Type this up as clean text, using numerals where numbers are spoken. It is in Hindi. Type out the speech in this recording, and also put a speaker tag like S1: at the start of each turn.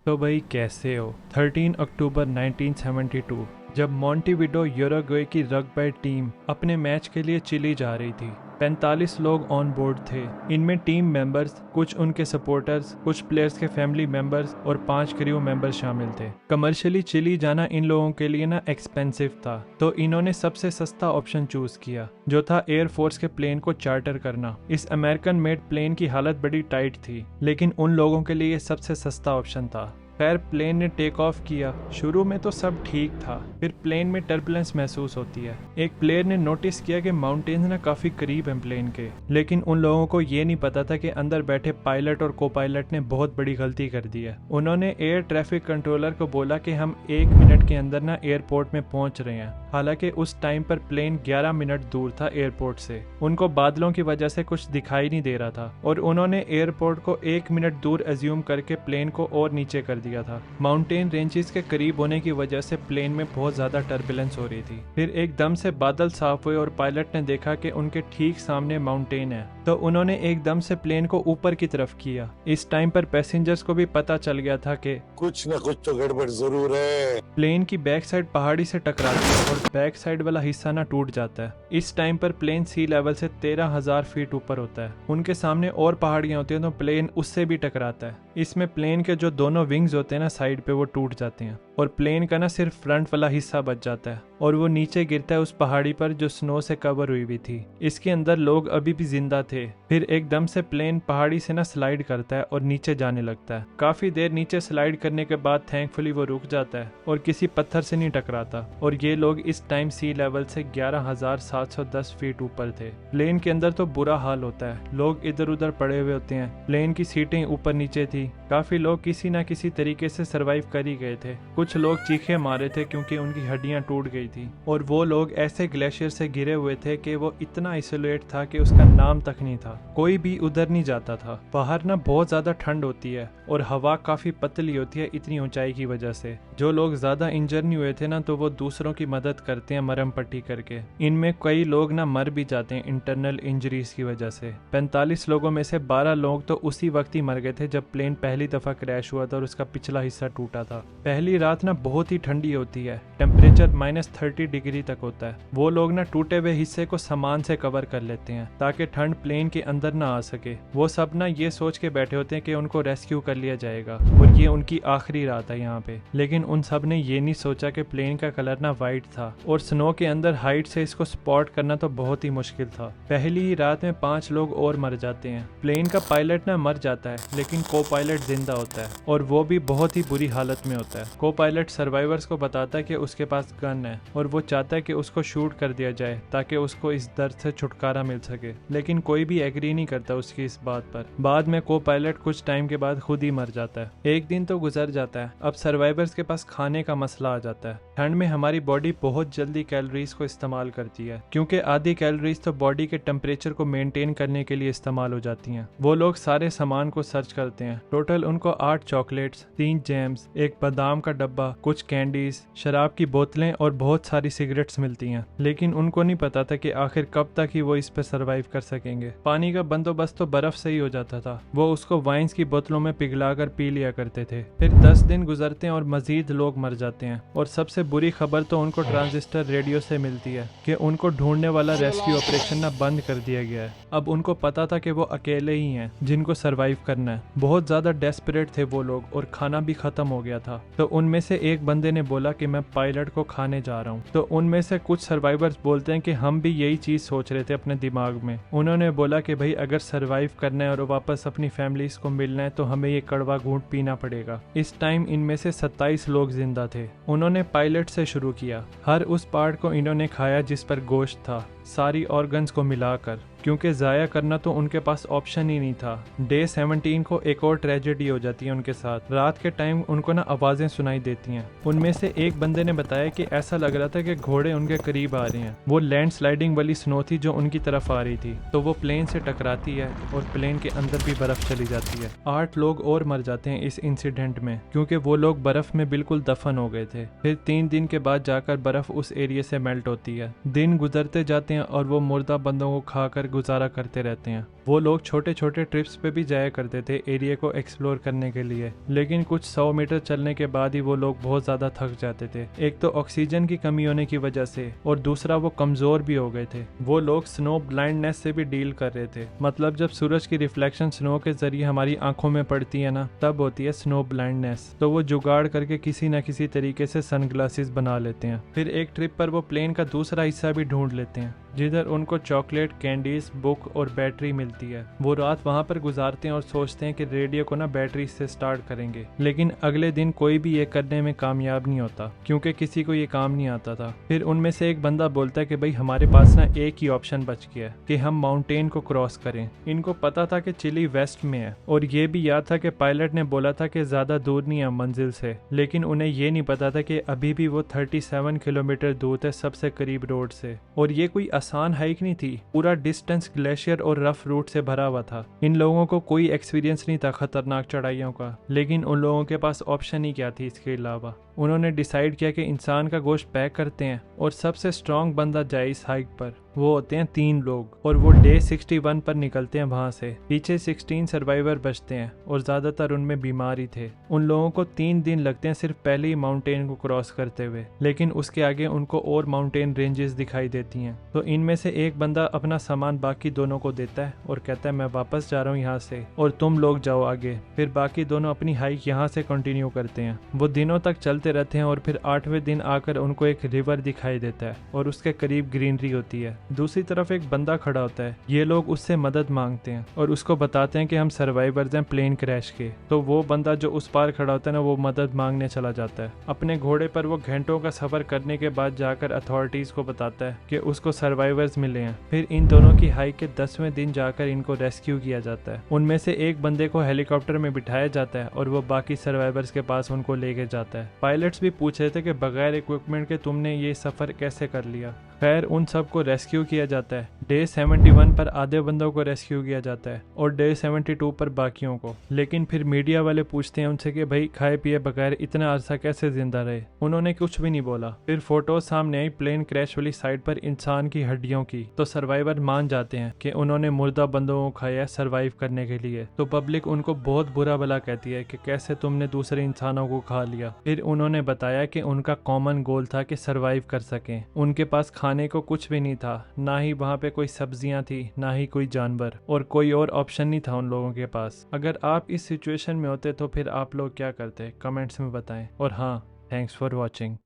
S1: तो भाई कैसे हो। 13 अक्टूबर 1972 जब मोंटेविडो यूरुग्वे की रग्बी टीम अपने मैच के लिए चिली जा रही थी। 45 लोग ऑन बोर्ड थे। इनमें टीम मेंबर्स, कुछ उनके सपोर्टर्स, कुछ प्लेयर्स के फैमिली मेंबर्स और 5 क्रू मेंबर्स शामिल थे। कमर्शियली चिली जाना इन लोगों के लिए ना एक्सपेंसिव था, तो इन्होंने सबसे सस्ता ऑप्शन चूज किया, जो था एयरफोर्स के प्लेन को चार्टर करना। इस अमेरिकन मेड प्लेन की हालत बड़ी टाइट थी, लेकिन उन लोगों के लिए सबसे सस्ता ऑप्शन था। खैर, प्लेन ने टेक ऑफ किया। शुरू में तो सब ठीक था, फिर प्लेन में टर्बुलेंस महसूस होती है। एक प्लेयर ने नोटिस किया कि माउंटेन्स ना काफी करीब हैं प्लेन के, लेकिन उन लोगों को ये नहीं पता था कि अंदर बैठे पायलट और को पायलट ने बहुत बड़ी गलती कर दी है। उन्होंने एयर ट्रैफिक कंट्रोलर को बोला कि हम 1 मिनट के अंदर ना एयरपोर्ट में पहुंच रहे हैं। हालांकि उस टाइम पर प्लेन 11 मिनट दूर था एयरपोर्ट से। उनको बादलों की वजह से कुछ दिखाई नहीं दे रहा था और उन्होंने एयरपोर्ट को 1 मिनट दूर एज्यूम करके प्लेन को और नीचे कर दिया था। माउंटेन रेंजेस के करीब होने की वजह से प्लेन में बहुत ज्यादा टर्बुलेंस हो रही थी। फिर एकदम से बादल साफ हुए और पायलट ने देखा कि उनके ठीक सामने माउंटेन है, तो उन्होंने एकदम से प्लेन को ऊपर की तरफ किया। इस टाइम पर पैसेंजर्स को भी पता चल गया था कि
S2: कुछ न कुछ तो गड़बड़ जरूर है।
S1: प्लेन की बैक साइड पहाड़ी से टकराती है और बैक साइड वाला हिस्सा ना टूट जाता है। इस टाइम पर प्लेन सी लेवल से 13,000 फीट ऊपर होता है। उनके सामने और पहाड़ियां होती हैं, तो प्लेन उससे भी टकराता है। इसमें प्लेन के जो दोनों विंग्स होते हैं ना साइड पे, वो टूट जाते हैं और प्लेन का ना सिर्फ फ्रंट वाला हिस्सा बच जाता है और वो नीचे गिरता है उस पहाड़ी पर जो स्नो से कवर हुई हुई थी। इसके अंदर लोग अभी भी जिंदा थे। फिर एकदम से प्लेन पहाड़ी से ना स्लाइड करता है और नीचे जाने लगता है। काफी देर नीचे स्लाइड करने के बाद थैंकफुली वो रुक जाता है और किसी पत्थर से नहीं टकराता। और ये लोग इस टाइम सी लेवल से 11,710 फीट ऊपर थे। प्लेन के अंदर तो बुरा हाल होता है, लोग इधर उधर पड़े हुए होते हैं। प्लेन की सीटें ऊपर नीचे थी। काफी लोग किसी ना किसी तरीके से सरवाइव कर ही गए थे। कुछ लोग चीखे मारे थे क्योंकि उनकी हड्डियां टूट गई थी। और वो लोग ऐसे ग्लेशियर से गिरे हुए थे कि वो इतना आइसोलेट था कि उसका नाम तक नहीं था। कोई भी उधर नहीं जाता था। बाहर ना बहुत ज्यादा ठंड होती है और हवा काफी पतली होती है इतनी ऊंचाई की वजह से। जो लोग ज्यादा इंजर नहीं हुए थे ना, तो वो दूसरों की मदद करते हैं मरहम पट्टी करके। इनमें कई लोग ना मर भी जाते हैं इंटरनल इंजरीज की वजह से। 45 लोगों में से 12 लोग तो उसी वक्त ही मर गए थे जब प्लेन पहली दफा क्रैश हुआ था और उसका पिछला हिस्सा टूटा था। पहली रात ना बहुत ही ठंडी होती है, टेम्परेचर -30 डिग्री तक होता है। वो लोग ना टूटे हुए हिस्से को सामान से कवर कर लेते हैं ताकि ठंड प्लेन के अंदर ना आ सके। वो सब ना ये सोच के बैठे होते हैं कि उनको रेस्क्यू कर लिया जाएगा और ये उनकी आखिरी रात है यहाँ पे। लेकिन उन सब ने ये नहीं सोचा कि प्लेन का कलर ना वाइट था और स्नो के अंदर हाइट से इसको स्पॉट करना तो बहुत ही मुश्किल था। पहली ही रात में 5 लोग और मर जाते हैं। प्लेन का पायलट ना मर जाता है, लेकिन को पायलट जिंदा होता है और वो भी बहुत ही बुरी हालत में होता है। को पायलट सर्वाइवर्स को बताता है कि उसके पास गन है और वो चाहता है कि उसको शूट कर दिया जाए ताकि उसको इस दर्द से छुटकारा मिल सके, लेकिन कोई भी एग्री नहीं करता उसकी इस बात पर। बाद में को पायलट कुछ टाइम के बाद खुद ही मर जाता है। एक दिन तो गुजर जाता है। अब सर्वाइवर्स के पास खाने का मसला आ जाता है। ठंड में हमारी बॉडी बहुत जल्दी कैलोरीज को इस्तेमाल करती है, क्योंकि आधी कैलोरीज तो बॉडी के टेम्परेचर को मेंटेन करने के लिए इस्तेमाल हो जाती हैं। वो लोग सारे सामान को सर्च करते हैं। टोटल उनको 8 चॉकलेट्स, 3 जैम्स, एक बादाम का डब्बा, कुछ कैंडीज, शराब की बोतलें और बहुत सारी सिगरेट्स मिलती हैं। लेकिन उनको नहीं पता था कि आखिर कब तक ही वो इस पे सरवाइव कर सकेंगे। पानी का बंदोबस्त तो बर्फ से ही हो जाता था। वो उसको वाइन्स की बोतलों में पिघलाकर पी लिया करते थे। फिर 10 दिन गुजरते हैं और मजीद लोग मर जाते हैं। और सबसे बुरी खबर तो उनको ट्रांजिस्टर रेडियो से मिलती है कि उनको ढूंढने वाला रेस्क्यू ऑपरेशन ना बंद कर दिया गया है। अब उनको पता था कि वो अकेले ही हैं जिनको सरवाइव करना है। बहुत ज्यादा डेस्परेट थे वो लोग और खाना भी खत्म हो गया था। तो उनमें से एक बंदे ने बोला कि मैं पायलट को खाने जा रहा हूँ। तो उनमें से कुछ सर्वाइवर्स बोलते हैं कि हम भी यही चीज सोच रहे थे अपने दिमाग में। उन्होंने बोला कि भाई अगर सरवाइव करना है और वापस अपनी फैमिलीज को मिलना है तो हमें ये कड़वा घूंट पीना पड़ेगा। इस टाइम इनमें से 27 लोग जिंदा थे। उन्होंने पायलट से शुरू किया। हर उस पार्ट को इन्होंने खाया जिस पर गोश्त था, सारी ऑर्गन्स को मिलाकर, क्योंकि ज़ाया करना तो उनके पास ऑप्शन ही नहीं था। डे 17 को एक और ट्रेजेडी हो जाती है उनके साथ। रात के टाइम उनको ना आवाज़ें सुनाई देती हैं। उनमें से एक बंदे ने बताया कि ऐसा लग रहा था कि घोड़े उनके करीब आ रहे हैं। वो लैंड स्लाइडिंग वाली स्नो थी जो उनकी तरफ आ रही थी, तो वो प्लेन से टकराती है और प्लेन के अंदर भी बर्फ चली जाती है। 8 लोग और मर जाते हैं इस इंसिडेंट में, क्योंकि वो लोग बर्फ में बिल्कुल दफन हो गए थे। फिर 3 दिन के बाद जाकर बर्फ उस एरिया से मेल्ट होती है। दिन गुजरते जाते हैं और वो मुर्दा बंदों को खाकर गुजारा करते रहते हैं। वो लोग छोटे छोटे ट्रिप्स पे भी जाया करते थे एरिया को एक्सप्लोर करने के लिए, लेकिन कुछ 100 मीटर चलने के बाद ही वो लोग बहुत ज़्यादा थक जाते थे। एक तो ऑक्सीजन की कमी होने की वजह से, और दूसरा वो कमज़ोर भी हो गए थे। वो लोग स्नो ब्लाइंडनेस से भी डील कर रहे थे। मतलब जब सूरज की रिफ्लेक्शन स्नो के जरिए हमारी आंखों में पड़ती है ना, तब होती है स्नो ब्लाइंडनेस। तो वो जुगाड़ करके किसी न किसी तरीके से सनग्लासेस बना लेते हैं। फिर एक ट्रिप पर वो प्लेन का दूसरा हिस्सा भी ढूंढ लेते हैं, जिधर उनको चॉकलेट, कैंडीज, बुक और बैटरी मिलती है। वो रात वहां पर गुजारते हैं और सोचते हैं कि रेडियो को ना बैटरी से स्टार्ट करेंगे, लेकिन अगले दिन कोई भी ये करने में कामयाब नहीं होता, क्योंकि किसी को ये काम नहीं आता था। फिर उनमें से एक बंदा बोलता है कि भाई हमारे पास ना एक ही ऑप्शन बच गया है कि हम माउंटेन को क्रॉस करें। इनको पता था कि चिली वेस्ट में है, और ये भी याद था कि पायलट ने बोला था कि ज्यादा दूर नहीं है मंजिल से, लेकिन उन्हें ये नहीं पता था कि अभी भी वो 37 किलोमीटर दूर थे सबसे करीब रोड से। और ये कोई आसान हाइक नहीं थी, पूरा डिस्टेंस ग्लेशियर और रफ रूट से भरा हुआ था। इन लोगों को कोई एक्सपीरियंस नहीं था खतरनाक चढ़ाइयों का, लेकिन उन लोगों के पास ऑप्शन ही क्या थी इसके अलावा। उन्होंने डिसाइड किया कि इंसान का गोश्त पैक करते हैं और सबसे स्ट्रांग बंदा जाए इस हाइक पर। वो होते हैं 3 लोग, और वो डे 61 पर निकलते हैं वहां से। पीछे 16 सर्वाइवर बचते हैं, और ज्यादातर उनमें बीमार ही थे। उन लोगों को 3 दिन लगते हैं सिर्फ पहले ही माउंटेन को क्रॉस करते हुए, लेकिन उसके आगे उनको और माउंटेन रेंजेस दिखाई देती हैं। तो इनमें से एक बंदा अपना सामान बाकी दोनों को देता है और कहता है मैं वापस जा रहा हूँ यहाँ से, और तुम लोग जाओ आगे। फिर बाकी दोनों अपनी हाइक यहाँ से कंटिन्यू करते हैं। वो दिनों तक चलते रहते हैं, और फिर 8वें दिन आकर उनको एक रिवर दिखाई देता है, और उसके करीब ग्रीनरी होती है। दूसरी तरफ एक बंदा खड़ा होता है। ये लोग उससे मदद मांगते हैं और उसको बताते हैं कि हम सर्वाइवर्स हैं प्लेन क्रैश के। तो वो बंदा जो उस पार खड़ा होता है ना, वो मदद मांगने चला जाता है। अपने घोड़े पर वो घंटों का सफर करने के बाद जाकर अथॉरिटीज को बताता है कि उसको सर्वाइवर्स मिले हैं। फिर इन दोनों की हाइक के 10वें दिन जाकर इनको रेस्क्यू किया जाता है। उनमें से एक बंदे को हेलीकॉप्टर में बिठाया जाता है, और वो बाकी सर्वाइवर्स के पास उनको लेके जाता है। पायलट्स भी पूछ रहे थे कि बगैर इक्विपमेंट के तुमने ये सफर कैसे कर लिया। खैर उन सबको रेस्क्यू किया जाता है। डे 71 पर आधे बंदों को रेस्क्यू किया जाता है, और डे 72 पर बाकियों को। लेकिन फिर मीडिया वाले पूछते हैं उनसे कि भाई खाए पिए बगैर इतना अरसा कैसे जिंदा रहे। उन्होंने कुछ भी नहीं बोला। फिर फोटोज सामने आई प्लेन क्रैश वाली साइड पर इंसान की हड्डियों की। तो सर्वाइवर मान जाते हैं कि उन्होंने मुर्दा बंदों को खाया सर्वाइव करने के लिए। तो पब्लिक उनको बहुत बुरा भला कहती है कि कैसे तुमने दूसरे इंसानों को खा लिया। फिर उन्होंने बताया कि उनका कॉमन गोल था कि सर्वाइव कर सकें। उनके पास खाने को कुछ भी नहीं था, ना ही वहाँ पे कोई सब्जियां थी, ना ही कोई जानवर, और कोई और ऑप्शन नहीं था उन लोगों के पास। अगर आप इस सिचुएशन में होते तो फिर आप लोग क्या करते, कमेंट्स में बताएं। और हाँ, थैंक्स फॉर वॉचिंग।